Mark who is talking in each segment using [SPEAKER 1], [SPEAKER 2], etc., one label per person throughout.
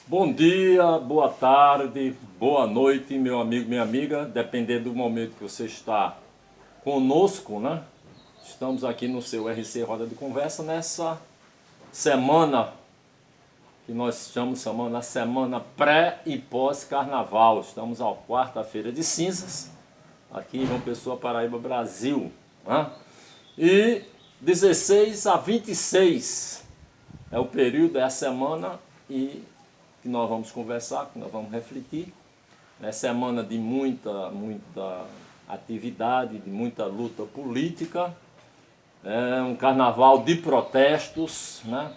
[SPEAKER 1] Bom dia, boa tarde, boa noite, meu amigo, minha amiga, dependendo do momento que você está conosco, né? Estamos aqui no seu RC Roda de Conversa nessa semana que nós chamamos semana pré e pós-carnaval. Estamos à quarta-feira de cinzas, aqui em João Pessoa, Paraíba, Brasil, né? E 16 a 26 é o período, é a semana e que nós vamos conversar, que nós vamos refletir. É semana de muita atividade, de muita luta política. É um carnaval de protestos, né?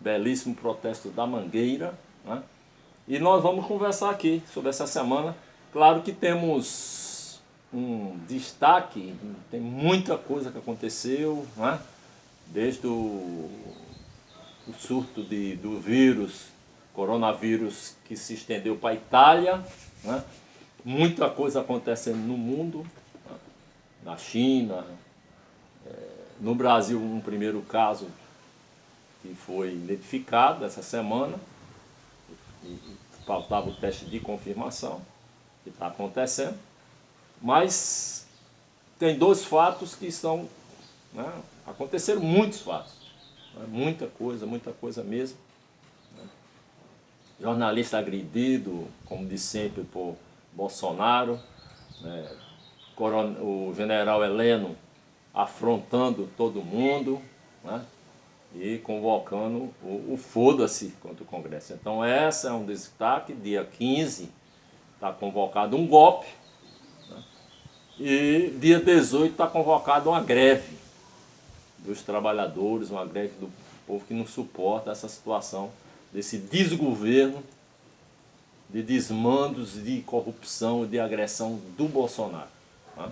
[SPEAKER 1] Belíssimo protesto da Mangueira, né? E nós vamos conversar aqui sobre essa semana. Claro que temos um destaque, tem muita coisa que aconteceu, né? Desde o surto do vírus, coronavírus, que se estendeu para a Itália, né? Muita coisa acontecendo no mundo, né? Na China, no Brasil um primeiro caso que foi identificado essa semana, e faltava o teste de confirmação, que está acontecendo, mas tem dois fatos que são, né? Aconteceram muitos fatos, né? Muita coisa mesmo. Jornalista agredido, como de sempre, por Bolsonaro, né? O general Heleno afrontando todo mundo, né? E convocando o foda-se contra o Congresso. Então essa é um destaque, dia 15 está convocado um golpe, né? E dia 18 está convocado uma greve dos trabalhadores, uma greve do povo que não suporta essa situação desse desgoverno, de desmandos, de corrupção, de agressão do Bolsonaro, né?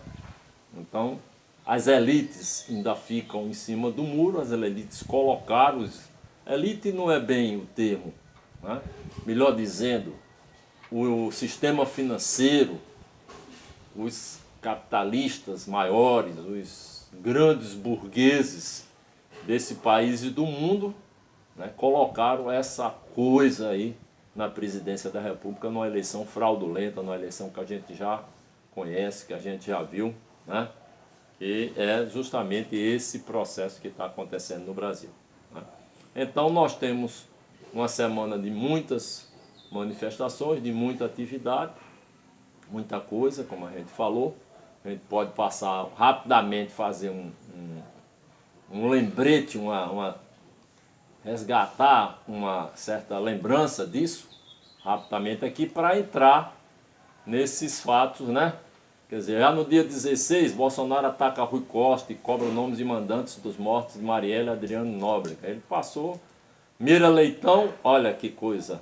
[SPEAKER 1] Então, as elites ainda ficam em cima do muro, as elites colocaram, elite não é bem o termo, né? Melhor dizendo, o sistema financeiro, os capitalistas maiores, os grandes burgueses desse país e do mundo, né, colocaram essa coisa aí na presidência da República, numa eleição fraudulenta, numa eleição que a gente já conhece, que a gente já viu, né? Que é justamente esse processo que está acontecendo no Brasil, né? Então nós temos uma semana de muitas manifestações, de muita atividade, muita coisa, como a gente falou. A gente pode passar rapidamente, fazer um lembrete, resgatar uma certa lembrança disso, rapidamente aqui, para entrar nesses fatos, né? Quer dizer, já no dia 16, Bolsonaro ataca Rui Costa e cobra nomes de mandantes dos mortos de Marielle e Adriano Nóbrega. Ele passou. Mira Leitão, olha que coisa.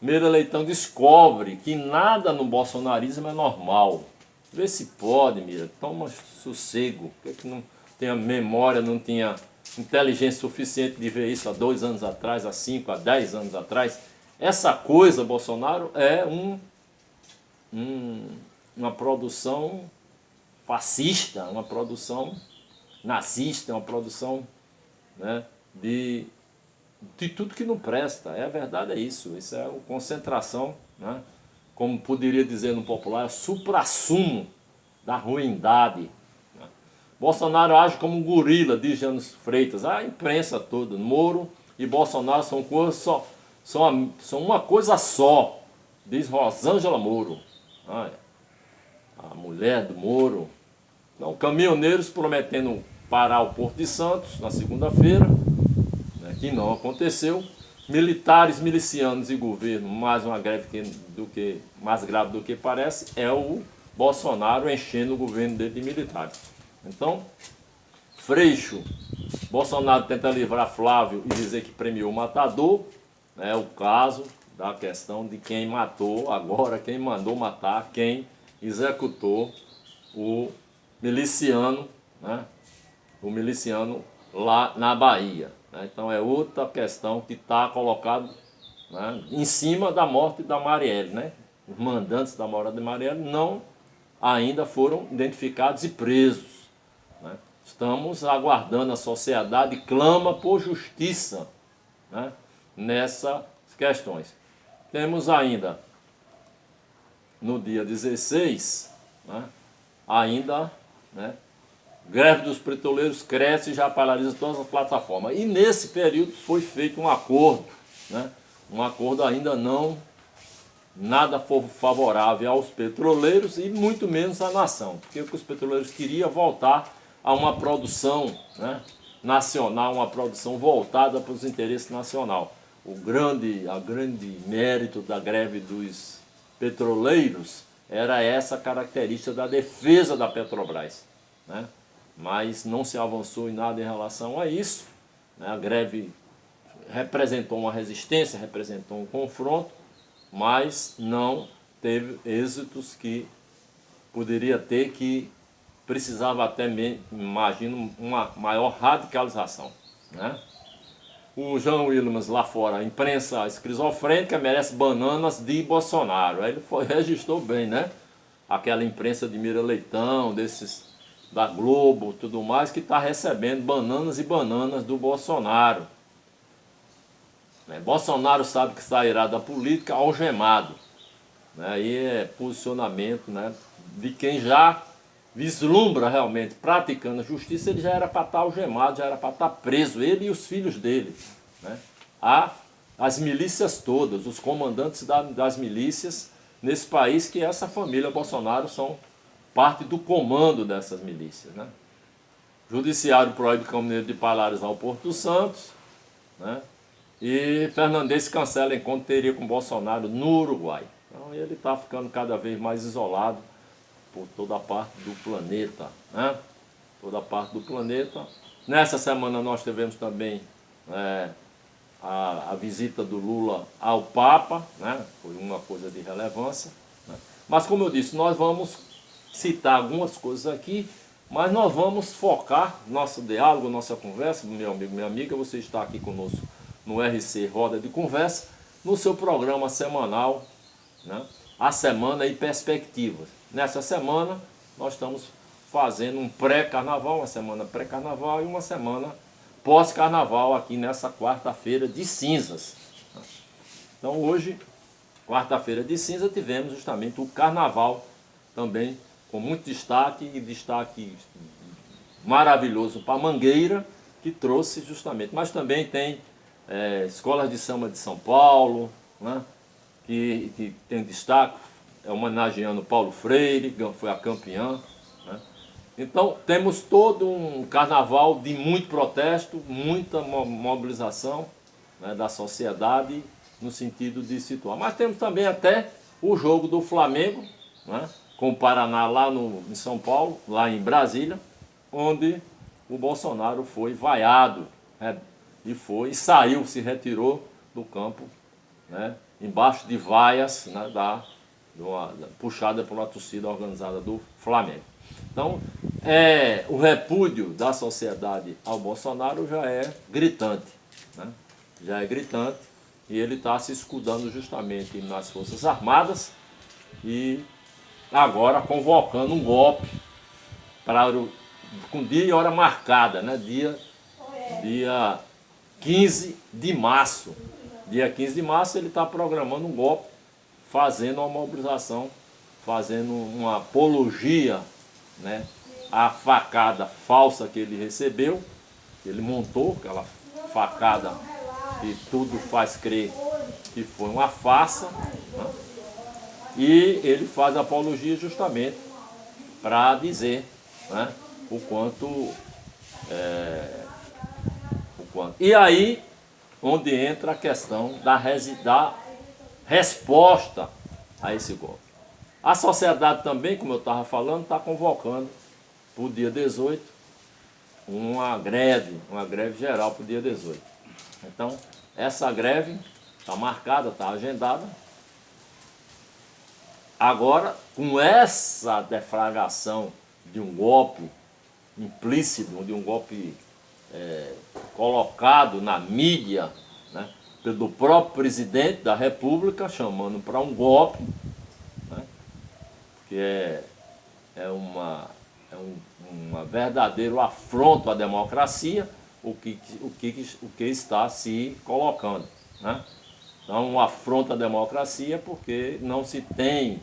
[SPEAKER 1] Mira Leitão descobre que nada no bolsonarismo é normal. Vê se pode, Mira. Toma sossego. Por que não tinha memória, não tinha inteligência suficiente de ver isso há 2 anos atrás, há 5, há 10 anos atrás? Essa coisa, Bolsonaro, é uma produção fascista, uma produção nazista, uma produção, né, de tudo que não presta. A verdade é isso. Isso é a concentração, né, como poderia dizer no popular, suprassumo da ruindade. Bolsonaro age como um gorila, diz Janos Freitas. A imprensa toda, Moro e Bolsonaro são uma coisa só, diz Rosângela Moro, a mulher do Moro. Então, caminhoneiros prometendo parar o Porto de Santos na segunda-feira, né, que não aconteceu. Militares, milicianos e governo, mais uma greve mais grave do que parece, é o Bolsonaro enchendo o governo dele de militares. Então, Freixo, Bolsonaro tenta livrar Flávio e dizer que premiou o matador, é o caso da questão de quem matou, agora quem mandou matar, quem executou o miliciano, né? O miliciano lá na Bahia, né? Então é outra questão que está colocada, né, em cima da morte da Marielle, né? Os mandantes da morte de Marielle não ainda foram identificados e presos, né? Estamos aguardando, a sociedade clama por justiça, né, nessas questões. Temos ainda, no dia 16, né, ainda, né, greve dos petroleiros cresce e já paralisa todas as plataformas. E nesse período foi feito um acordo, né, um acordo ainda não nada favorável aos petroleiros e muito menos à nação, porque os petroleiros queriam voltar a uma produção, né, nacional, uma produção voltada para os interesses nacionais. A grande mérito da greve dos petroleiros era essa característica da defesa da Petrobras, né? Mas não se avançou em nada em relação a isso, né? A greve representou uma resistência, representou um confronto, mas não teve êxitos que poderia ter, que precisava até, imagino, uma maior radicalização, né? O Jean Williams lá fora, a imprensa esquizofrênica merece bananas de Bolsonaro. Aí ele registrou bem, né? Aquela imprensa de Mira Leitão, desses da Globo, tudo mais, que está recebendo bananas e bananas do Bolsonaro. Bolsonaro sabe que sairá da política algemado. Aí é posicionamento, né, de quem já vislumbra realmente praticando a justiça. Ele já era para estar algemado, já era para estar preso, ele e os filhos dele, né? As milícias todas, os comandantes das milícias nesse país, que essa família Bolsonaro são parte do comando dessas milícias, né? Judiciário proíbe caminhoneiro de Palhares ao Porto Santos, né? E Fernandes cancela encontro que teria com Bolsonaro no Uruguai. Então ele está ficando cada vez mais isolado por toda a parte do planeta, né? Toda a parte do planeta. Nessa semana nós tivemos também a visita do Lula ao Papa, né? Foi uma coisa de relevância, né? Mas como eu disse, nós vamos citar algumas coisas aqui, mas nós vamos focar nosso diálogo, nossa conversa, meu amigo, minha amiga, você está aqui conosco no RC Roda de Conversa, no seu programa semanal, né? A Semana e Perspectivas. Nessa semana nós estamos fazendo um pré-carnaval, uma semana pré-carnaval e uma semana pós-carnaval aqui nessa quarta-feira de cinzas. Então hoje, quarta-feira de cinza, tivemos justamente o carnaval também com muito destaque, e destaque maravilhoso para Mangueira, que trouxe justamente, mas também tem escolas de samba de São Paulo, né, que tem destaque, homenageando Paulo Freire, que foi a campeã, né? Então temos todo um carnaval de muito protesto, muita mobilização, né, da sociedade no sentido de situar. Mas temos também até o jogo do Flamengo, né, com o Paraná lá em São Paulo, lá em Brasília, onde o Bolsonaro foi vaiado, né, e saiu, se retirou do campo, né, embaixo de vaias, né, puxada por uma torcida organizada do Flamengo. Então, o repúdio da sociedade ao Bolsonaro já é gritante, né? Já é gritante, e ele está se escudando justamente nas Forças Armadas e agora convocando um golpe com dia e hora marcada, né? Dia 15 de março. Dia 15 de março ele está programando um golpe, fazendo uma mobilização, fazendo uma apologia, né, à facada falsa que ele recebeu. Ele montou aquela facada que tudo faz crer que foi uma farsa, né? E ele faz apologia justamente para dizer, né, o quanto. E aí, onde entra a questão da resposta a esse golpe. A sociedade também, como eu estava falando, está convocando para o dia 18 uma greve geral para o dia 18. Então, essa greve está marcada, está agendada. Agora, com essa deflagração de um golpe implícito, de um golpe colocado na mídia, né, pelo próprio presidente da República, chamando para um golpe, né, que é um verdadeiro afronto à democracia, o que está se colocando, né? Então, afronta a democracia porque não se tem,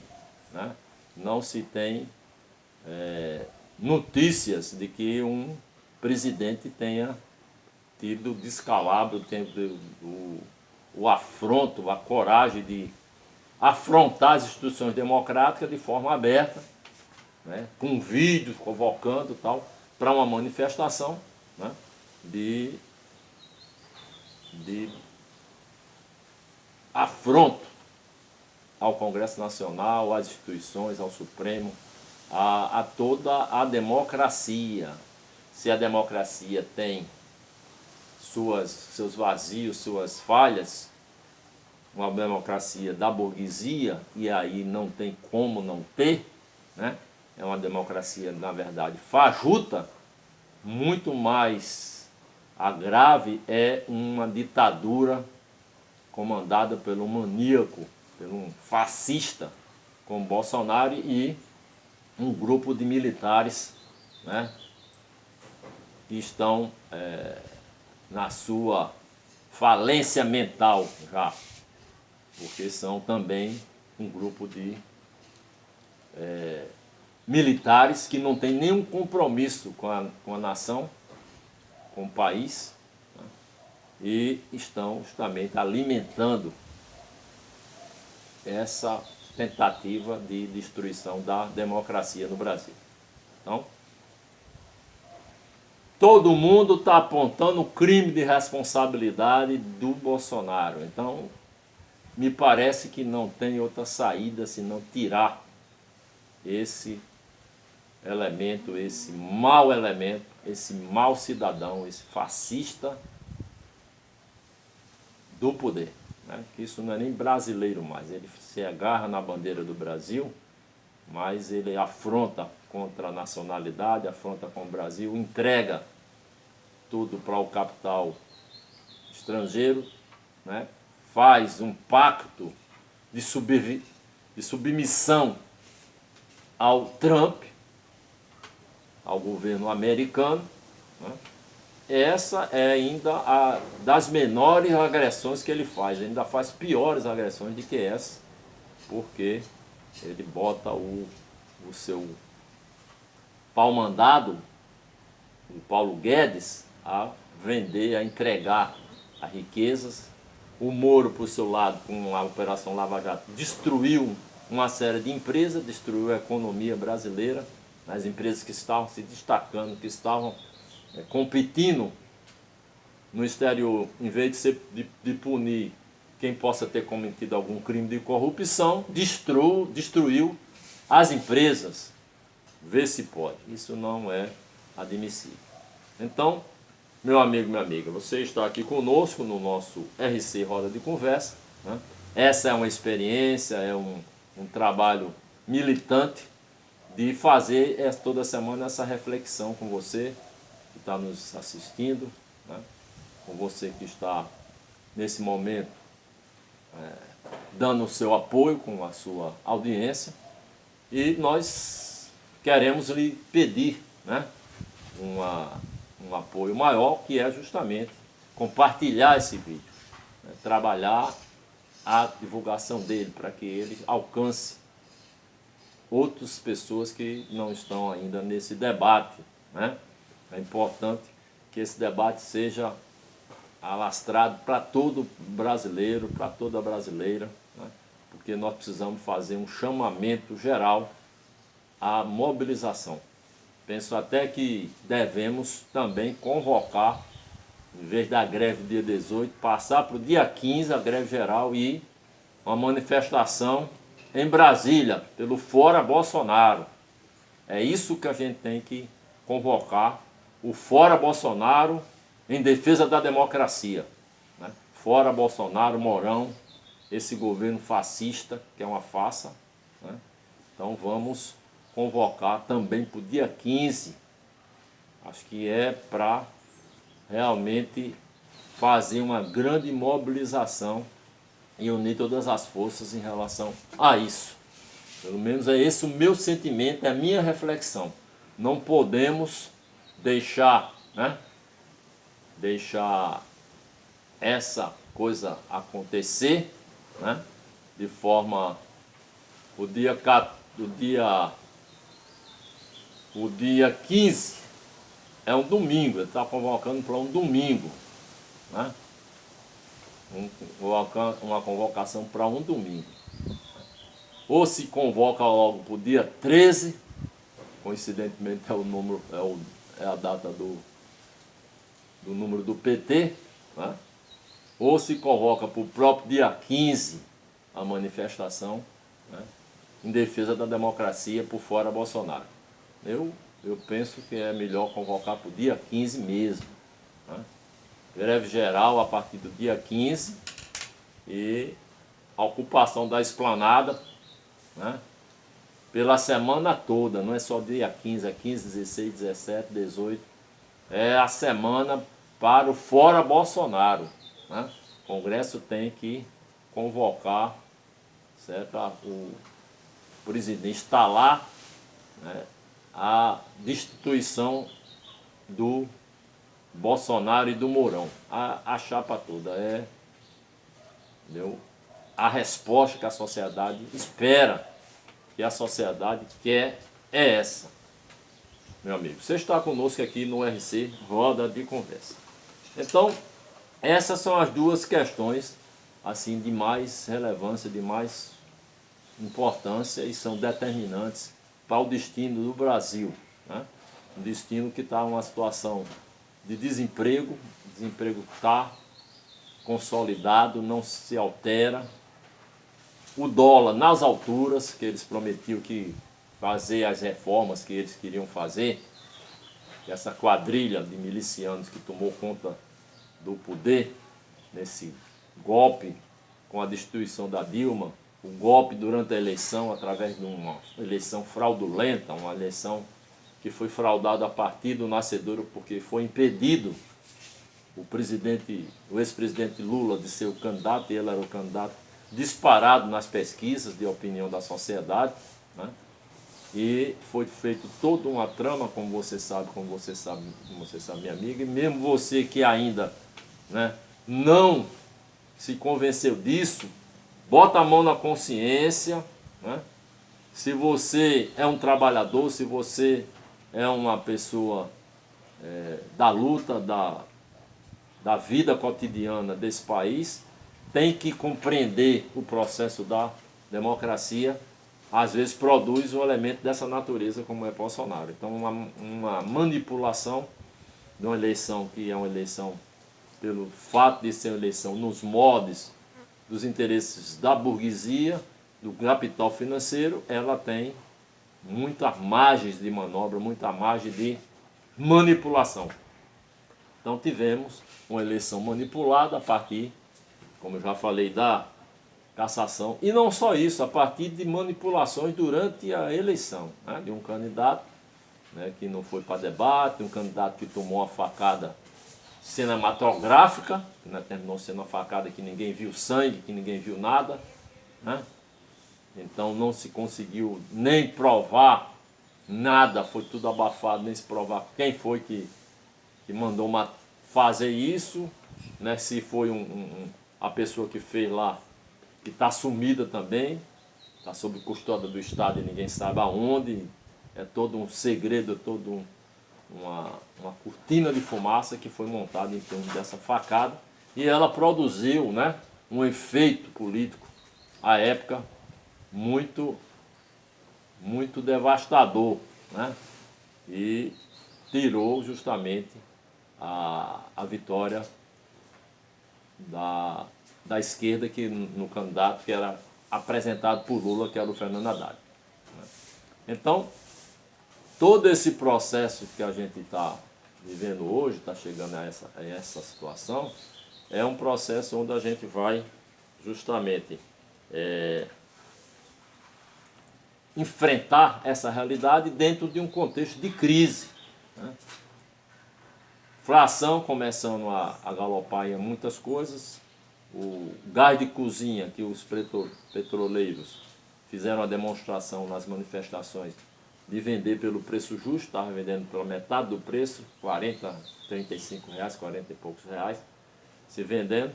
[SPEAKER 1] né, não se tem notícias de que um presidente tenha tido o descalabro, o afronto, a coragem de afrontar as instituições democráticas de forma aberta, né, com vídeos convocando tal, para uma manifestação, né, de afronto ao Congresso Nacional, às instituições, ao Supremo, a toda a democracia. Se a democracia tem seus vazios, suas falhas, uma democracia da burguesia, e aí não tem como não ter, né? É uma democracia, na verdade, fajuta. Muito mais grave é uma ditadura comandada pelo maníaco, pelo um fascista como Bolsonaro e um grupo de militares, né, que estão na sua falência mental já, porque são também um grupo de militares que não tem nenhum compromisso com a nação, com o país, né, e estão justamente alimentando essa tentativa de destruição da democracia no Brasil. Então, todo mundo está apontando o crime de responsabilidade do Bolsonaro. Então, me parece que não tem outra saída senão tirar esse elemento, esse mau elemento, esse mau cidadão, esse fascista do poder, né? Que isso não é nem brasileiro mais, ele se agarra na bandeira do Brasil, mas ele afronta contra a nacionalidade, afronta com o Brasil, entrega tudo para o capital estrangeiro, né? Faz um pacto de submissão ao Trump, ao governo americano, né? Essa é ainda a das menores agressões que ele faz, ainda faz piores agressões do que essa, porque ele bota o seu pau-mandado, o Paulo Guedes, a vender, a entregar as riquezas. O Moro, por seu lado, com a Operação Lava Jato, destruiu uma série de empresas, destruiu a economia brasileira, as empresas que estavam se destacando, que estavam competindo no exterior, em vez de punir quem possa ter cometido algum crime de corrupção, destruiu as empresas. Vê se pode. Isso não é admissível. Então, meu amigo, minha amiga, você está aqui conosco no nosso RC Roda de Conversa, né? Essa é uma experiência, é um trabalho militante de fazer toda semana essa reflexão com você que está nos assistindo, né? Com você que está nesse momento dando o seu apoio com a sua audiência, e nós queremos lhe pedir, né, um apoio maior, que é justamente compartilhar esse vídeo, né, trabalhar a divulgação dele para que ele alcance outras pessoas que não estão ainda nesse debate, né? É importante que esse debate seja alastrado para todo brasileiro, para toda brasileira, né? Porque nós precisamos fazer um chamamento geral à mobilização. Penso até que devemos também convocar, em vez da greve dia 18, passar para o dia 15 a greve geral e uma manifestação em Brasília, pelo Fora Bolsonaro. É isso que a gente tem que convocar, o Fora Bolsonaro em defesa da democracia, né? Fora Bolsonaro, Mourão, esse governo fascista, que é uma farsa, né? Então vamos convocar também para o dia 15, acho que é para realmente fazer uma grande mobilização e unir todas as forças em relação a isso. Pelo menos é esse o meu sentimento, é a minha reflexão. Não podemos deixar, né, deixar essa coisa acontecer, né? De forma, o dia 15 é um domingo, ele está convocando para um domingo, né? Uma convocação para um domingo. Ou se convoca logo para o dia 13, coincidentemente é o número, é a data do número do PT, né? Ou se convoca para o próprio dia 15 a manifestação, né, em defesa da democracia por fora Bolsonaro. Eu penso que é melhor convocar para o dia 15 mesmo, né? Greve geral a partir do dia 15 e a ocupação da esplanada, né, pela semana toda, não é só dia 15, é 15, 16, 17, 18, é a semana para o fora Bolsonaro, né? O Congresso tem que convocar, certo? O presidente instalar, né, a destituição do Bolsonaro e do Mourão. A chapa toda é, entendeu? A resposta que a sociedade espera, que a sociedade quer, é essa. Meu amigo, você está conosco aqui no RC Roda de Conversa. Então, essas são as duas questões assim de mais relevância, de mais importância e são determinantes para o destino do Brasil, né? Um destino que está em uma situação de desemprego, o desemprego está consolidado, não se altera. O dólar nas alturas, que eles prometiam que fazer as reformas que eles queriam fazer, essa quadrilha de milicianos que tomou conta do poder nesse golpe com a destituição da Dilma, o golpe durante a eleição através de uma eleição fraudulenta, uma eleição que foi fraudada a partir do nascedouro porque foi impedido o ex-presidente Lula de ser o candidato, e ele era o candidato disparado nas pesquisas de opinião da sociedade, né? E foi feito toda uma trama, como você sabe, minha amiga, e mesmo você que ainda, né, não se convenceu disso, bota a mão na consciência, né? Se você é um trabalhador, se você é uma pessoa da luta, da vida cotidiana desse país, tem que compreender o processo da democracia, às vezes produz um elemento dessa natureza como é Bolsonaro. Então uma manipulação de uma eleição que é uma eleição pelo fato de ser uma eleição nos moldes dos interesses da burguesia, do capital financeiro, ela tem muitas margens de manobra, muita margem de manipulação. Então tivemos uma eleição manipulada a partir, como eu já falei, da cassação. E não só isso, a partir de manipulações durante a eleição, né, de um candidato, né, que não foi para debate, um candidato que tomou uma facada cinematográfica, né, terminou sendo uma facada que ninguém viu sangue, que ninguém viu nada, né? Então não se conseguiu nem provar nada, foi tudo abafado, nem se provar quem foi que mandou fazer isso, né? Se foi a pessoa que fez lá, que está sumida também, está sob custódia do Estado e ninguém sabe aonde, é todo um segredo, uma cortina de fumaça que foi montada em torno dessa facada, e ela produziu, né, um efeito político à época muito devastador, né, e tirou justamente a vitória da esquerda que, no candidato que era apresentado por Lula, que era o Fernando Haddad, né? Então, todo esse processo que a gente está vivendo hoje, está chegando a essa situação, é um processo onde a gente vai justamente enfrentar essa realidade dentro de um contexto de crise, né? Inflação começando a galopar em muitas coisas, o gás de cozinha que os petroleiros fizeram a demonstração nas manifestações de vender pelo preço justo, estava vendendo pela metade do preço, 40, 35 reais, 40 e poucos reais, se vendendo.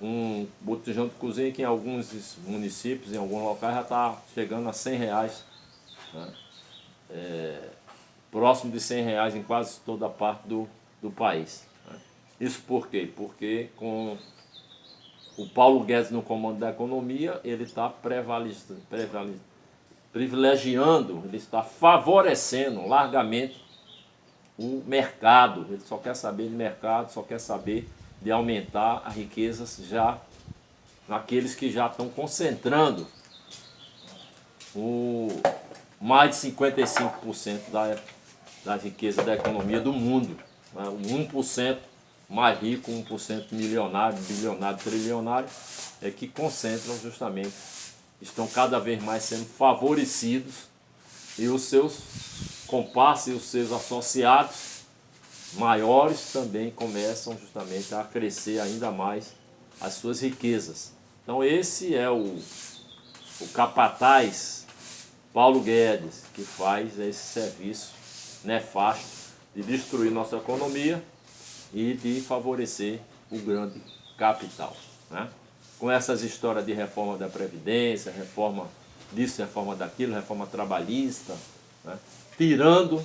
[SPEAKER 1] um botijão de cozinha que em alguns municípios, em alguns locais, já está chegando a R$ 100, né? Próximo de R$ 100 em quase toda a parte do país, né? Isso por quê? Porque com o Paulo Guedes no comando da economia, ele está privilegiando, ele está favorecendo largamente o mercado. Ele só quer saber de mercado, só quer saber de aumentar a riqueza já naqueles que já estão concentrando mais de 55% da riqueza da economia do mundo, né? O 1% mais rico, 1% milionário, bilionário, trilionário, é que concentram justamente, estão cada vez mais sendo favorecidos, e os seus comparsas e os seus associados maiores também começam justamente a crescer ainda mais as suas riquezas. Então esse é o capataz Paulo Guedes, que faz esse serviço nefasto de destruir nossa economia e de favorecer o grande capital, né? Com essas histórias de reforma da Previdência, reforma disso, reforma daquilo, reforma trabalhista, né? Tirando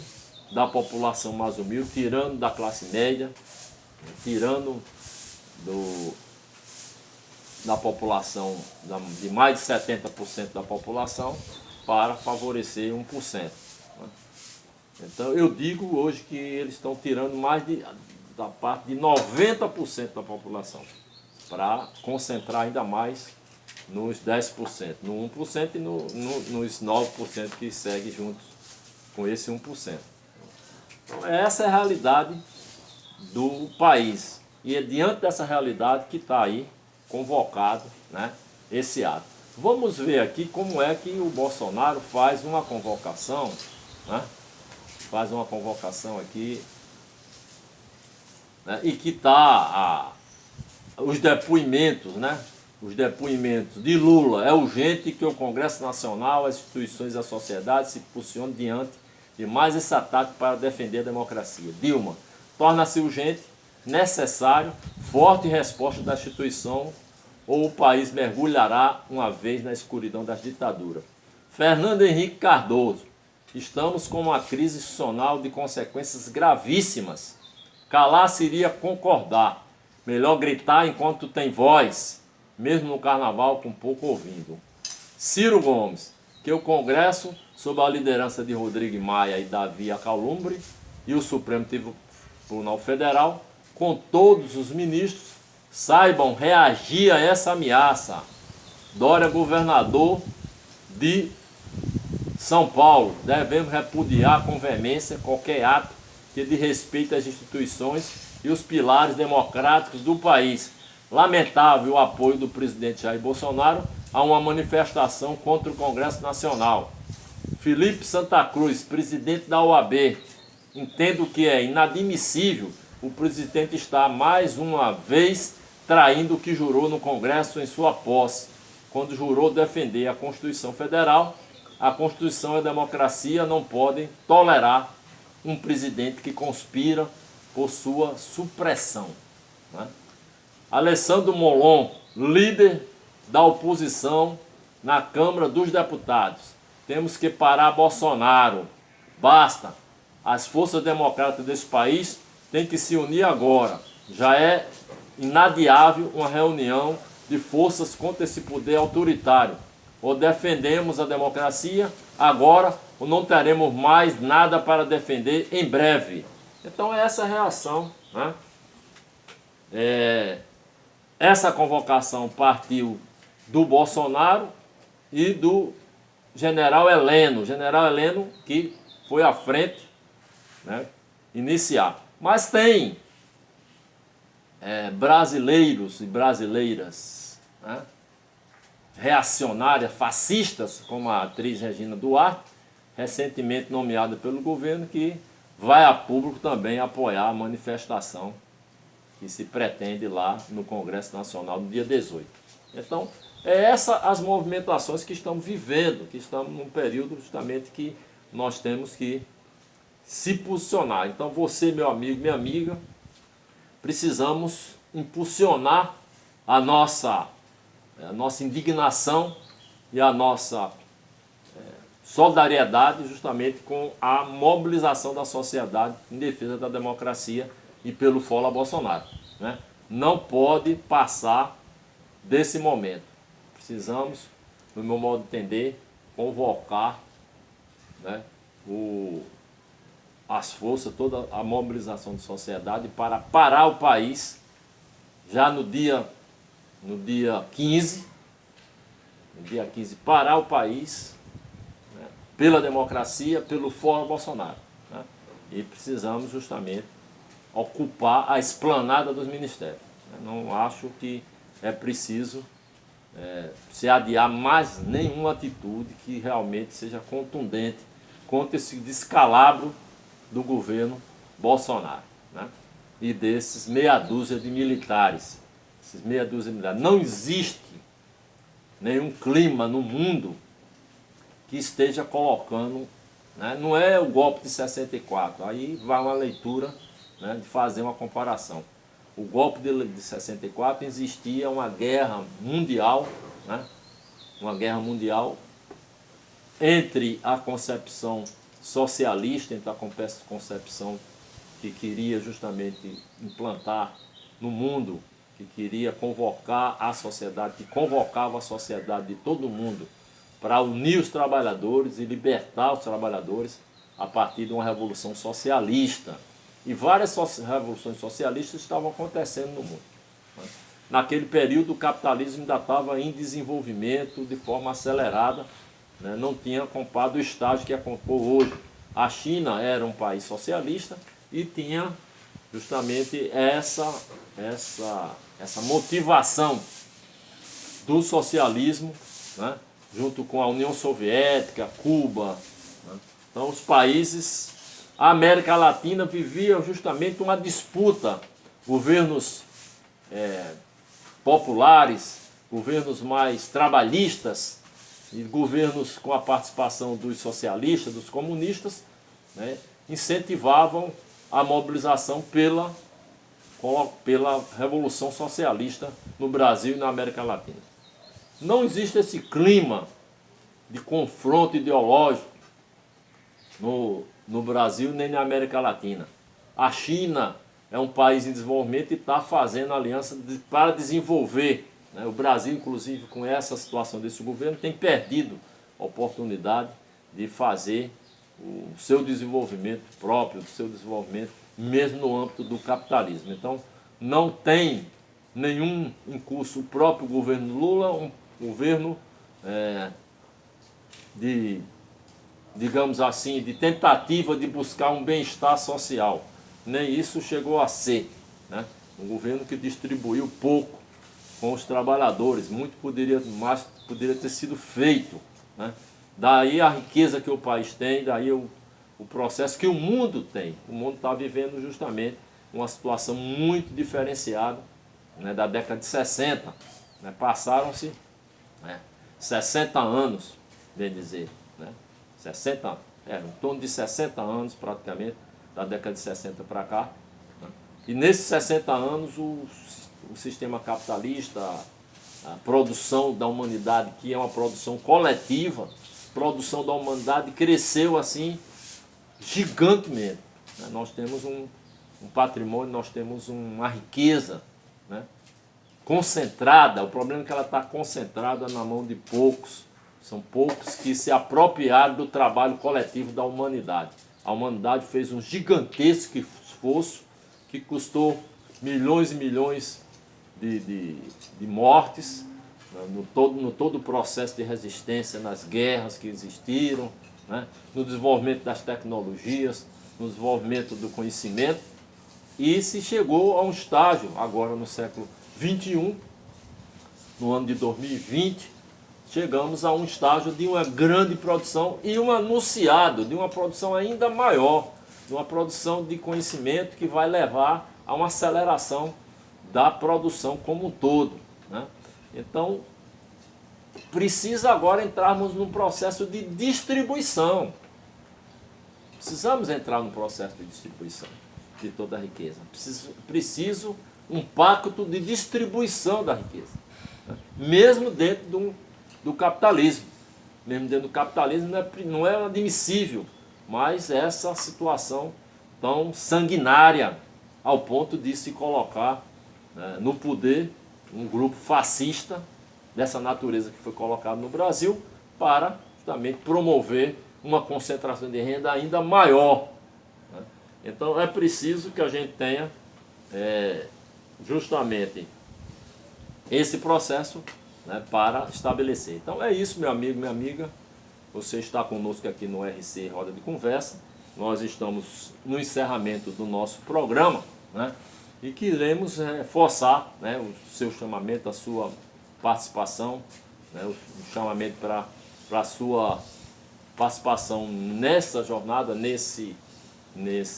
[SPEAKER 1] da população mais humilde, tirando da classe média, tirando da população, de mais de 70% da população, para favorecer 1%. Né? Então eu digo hoje que eles estão tirando da parte de 90% da população, para concentrar ainda mais nos 10%, no 1% e nos 9% que seguem juntos com esse 1%. Então, essa é a realidade do país. E é diante dessa realidade que está aí convocado, né, esse ato. Vamos ver aqui como é que o Bolsonaro faz uma convocação, né, faz uma convocação aqui, né, e que está os depoimentos, né? Os depoimentos de Lula. É urgente que o Congresso Nacional, as instituições e a sociedade se posicionem diante de mais esse ataque para defender a democracia. Dilma, torna-se urgente, necessário, forte resposta da instituição ou o país mergulhará uma vez na escuridão das ditaduras. Fernando Henrique Cardoso, estamos com uma crise institucional de consequências gravíssimas. Calar seria concordar. Melhor gritar enquanto tem voz, mesmo no carnaval com pouco ouvindo. Ciro Gomes, que o Congresso, sob a liderança de Rodrigo Maia e Davi Alcolumbre, e o Supremo Tribunal Federal, com todos os ministros, saibam reagir a essa ameaça. Dória, governador de São Paulo, devemos repudiar com veemência qualquer ato que desrespeite às instituições e os pilares democráticos do país. Lamentável o apoio do presidente Jair Bolsonaro a uma manifestação contra o Congresso Nacional. Felipe Santa Cruz, presidente da OAB, entendo que é inadmissível o presidente estar mais uma vez traindo o que jurou no Congresso em sua posse, quando jurou defender a Constituição Federal. A Constituição e a democracia não podem tolerar um presidente que conspira por sua supressão, né? Alessandro Molon, líder da oposição na Câmara dos Deputados. Temos que parar Bolsonaro. Basta. As forças democráticas desse país têm que se unir agora. Já é inadiável uma reunião de forças contra esse poder autoritário. Ou defendemos a democracia agora, ou não teremos mais nada para defender em breve. Então é essa a reação, né? Essa convocação partiu do Bolsonaro e do general Heleno que foi à frente, né, iniciar. Mas tem brasileiros e brasileiras, né, reacionárias, fascistas, como a atriz Regina Duarte, recentemente nomeada pelo governo, que vai a público também apoiar a manifestação que se pretende lá no Congresso Nacional no dia 18. Então, essas as movimentações que estamos vivendo, que estamos num período justamente que nós temos que se posicionar. Então você, meu amigo, minha amiga, precisamos impulsionar a nossa indignação e a nossa solidariedade justamente com a mobilização da sociedade em defesa da democracia e pelo Fora Bolsonaro, né? Não pode passar desse momento. Precisamos, no meu modo de entender, convocar, né, as forças, toda a mobilização da sociedade para parar o país já no dia 15, parar o país, né, pela democracia, pelo Fora Bolsonaro, né? E precisamos justamente ocupar a esplanada dos ministérios. Não acho que é preciso se adiar mais nenhuma atitude que realmente seja contundente contra esse descalabro do governo Bolsonaro, né? E desses meia dúzia de militares. Esses meia dúzia de militares. Não existe nenhum clima no mundo que esteja colocando, né? Não é o golpe de 64, aí vai uma leitura, né, de fazer uma comparação. O golpe de 64 existia uma guerra mundial, né? Uma guerra mundial entre a concepção socialista, entre a concepção que queria justamente implantar no mundo, que queria convocar a sociedade, que convocava a sociedade de todo mundo para unir os trabalhadores e libertar os trabalhadores a partir de uma revolução socialista. E várias revoluções socialistas estavam acontecendo no mundo. Naquele período o capitalismo ainda estava em desenvolvimento de forma acelerada, né? Não tinha ocupado o estágio que ocupou hoje. A China era um país socialista e tinha justamente essa motivação do socialismo, né, junto com a União Soviética, Cuba, né? Então os países, a América Latina vivia justamente uma disputa, governos populares, governos mais trabalhistas e governos com a participação dos socialistas, dos comunistas, né, incentivavam a mobilização pela Revolução Socialista no Brasil e na América Latina. Não existe esse clima de confronto ideológico no Brasil nem na América Latina. A China é um país em desenvolvimento e está fazendo aliança para desenvolver, né? O Brasil, inclusive, com essa situação desse governo, tem perdido a oportunidade de fazer o seu desenvolvimento próprio, o seu desenvolvimento mesmo no âmbito do capitalismo. Então, não tem nenhum em curso o próprio governo Lula, um governo digamos assim, de tentativa de buscar um bem-estar social. Nem isso chegou a ser, né? Um governo que distribuiu pouco com os trabalhadores, muito poderia ter sido feito, né? Daí a riqueza que o país tem, daí o processo que o mundo tem. O mundo está vivendo justamente uma situação muito diferenciada, né, da década de 60. Né? Passaram-se, né, 60 anos, bem dizer, né? 60, em torno de 60 anos praticamente, da década de 60 para cá. Né? E nesses 60 anos o sistema capitalista, a produção da humanidade, que é uma produção coletiva, produção da humanidade cresceu assim gigantemente. Né? Nós temos um patrimônio, nós temos uma riqueza, né, concentrada. O problema é que ela está concentrada na mão de poucos. São poucos que se apropriaram do trabalho coletivo da humanidade. A humanidade fez um gigantesco esforço que custou milhões e milhões de mortes, né, no todo o processo de resistência, nas guerras que existiram, né, no desenvolvimento das tecnologias, no desenvolvimento do conhecimento, e se chegou a um estágio, agora no século XXI, no ano de 2020, chegamos a um estágio de uma grande produção e um anunciado de uma produção ainda maior, de uma produção de conhecimento que vai levar a uma aceleração da produção como um todo, né? Então, precisa agora entrarmos num processo de distribuição. Precisamos entrar no processo de distribuição de toda a riqueza. Preciso um pacto de distribuição da riqueza, né? Mesmo dentro do capitalismo. Mesmo dentro do capitalismo não é admissível mais essa situação tão sanguinária ao ponto de se colocar, né, no poder um grupo fascista dessa natureza que foi colocado no Brasil para justamente promover uma concentração de renda ainda maior, né? Então é preciso que a gente tenha justamente esse processo, né, para estabelecer. Então é isso, meu amigo, minha amiga. Você está conosco aqui no RC Roda de Conversa. Nós estamos no encerramento do nosso programa, né, e queremos reforçar, né, o seu chamamento, a sua participação, né, o chamamento para a sua participação nessa jornada, nesse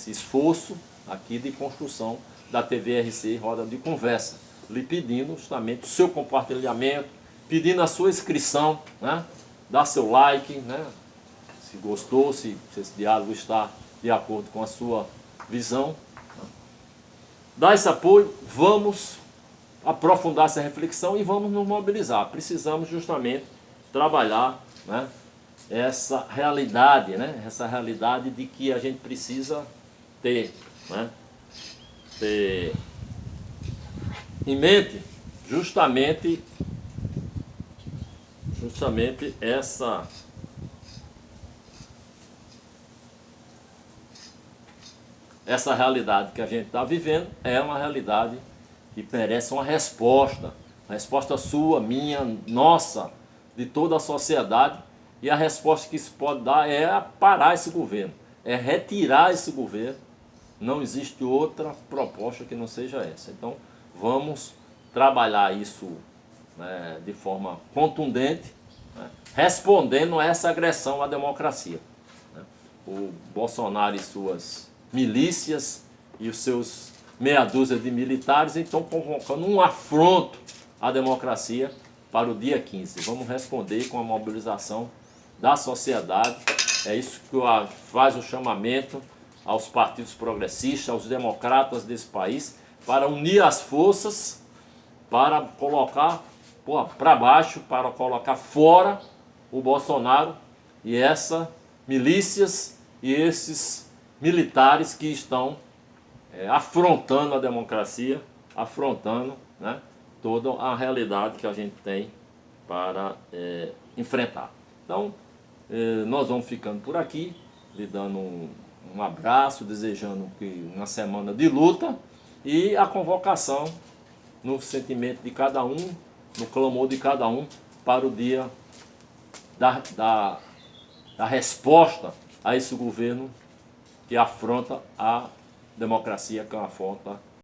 [SPEAKER 1] esforço aqui de construção da TV RC Roda de Conversa, lhe pedindo justamente o seu compartilhamento, pedindo a sua inscrição, né? Dá seu like, né? Se gostou, se esse diálogo está de acordo com a sua visão, né? Dá esse apoio, vamos aprofundar essa reflexão e vamos nos mobilizar. Precisamos justamente trabalhar, né, essa realidade, né? Essa realidade de que a gente precisa ter, né, ter em mente justamente essa realidade que a gente está vivendo é uma realidade que merece uma resposta sua, minha, nossa, de toda a sociedade, e a resposta que isso pode dar é parar esse governo, é retirar esse governo. Não existe outra proposta que não seja essa. Então vamos trabalhar isso, né, de forma contundente, né, respondendo a essa agressão à democracia, né? O Bolsonaro e suas milícias e os seus meia dúzia de militares estão convocando um afronto à democracia para o dia 15. Vamos responder com a mobilização da sociedade. É isso que faz o chamamento aos partidos progressistas, aos democratas desse país, para unir as forças, para colocar para baixo, para colocar fora o Bolsonaro e essas milícias e esses militares que estão afrontando a democracia, afrontando, né, toda a realidade que a gente tem para enfrentar. Então, nós vamos ficando por aqui, lhe dando um abraço, desejando uma semana de luta e a convocação no sentimento de cada um, no clamor de cada um para o dia da resposta a esse governo que afronta a democracia, que afronta